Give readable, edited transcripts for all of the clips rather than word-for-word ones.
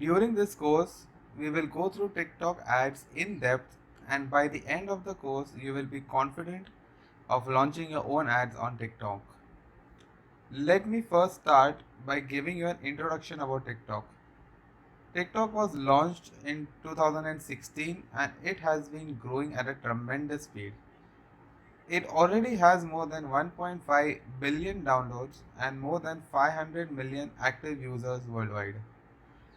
During this course, we will go through TikTok ads in depth, and by the end of the course, you will be confident of launching your own ads on TikTok. Let me first start by giving you an introduction about TikTok. TikTok was launched in 2016 and it has been growing at a tremendous speed. It already has more than 1.5 billion downloads and more than 500 million active users worldwide.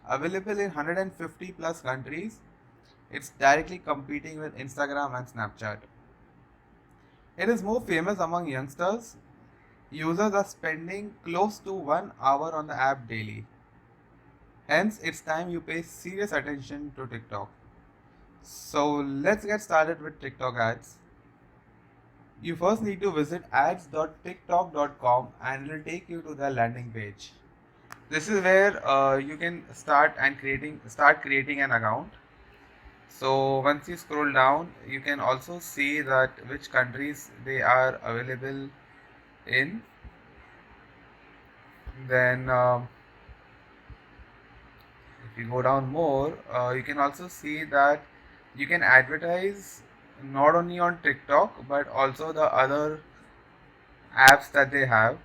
Available in 150 plus countries, it's directly competing with Instagram and Snapchat. It is more famous among youngsters. Users are spending close to 1 hour on the app daily. Hence, it's time you pay serious attention to TikTok. So, let's get started with TikTok ads. You first need to visit ads.tiktok.com and it will take you to the landing page. This is where you can start creating an account. So once you scroll down, you can also see that which countries they are available in. Then if you go down more, you can also see that you can advertise not only on TikTok but also the other apps that they have.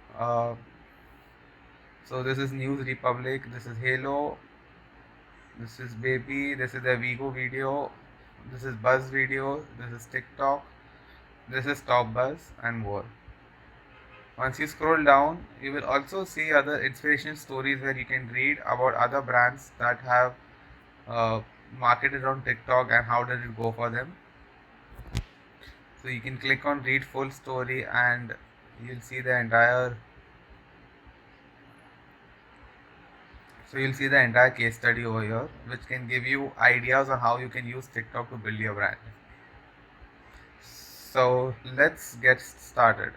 So this is News Republic, this is Halo, this is Baby, this is the Vigo video, this is Buzz video, this is TikTok, this is Top Buzz, and more. Once you scroll down, you will also see other inspiration stories where you can read about other brands that have uh, marketed on TikTok and how did it go for them. So you can click on read full story and you'll see the entire case study over here, which can give you ideas on how you can use TikTok to build your brand. So let's get started.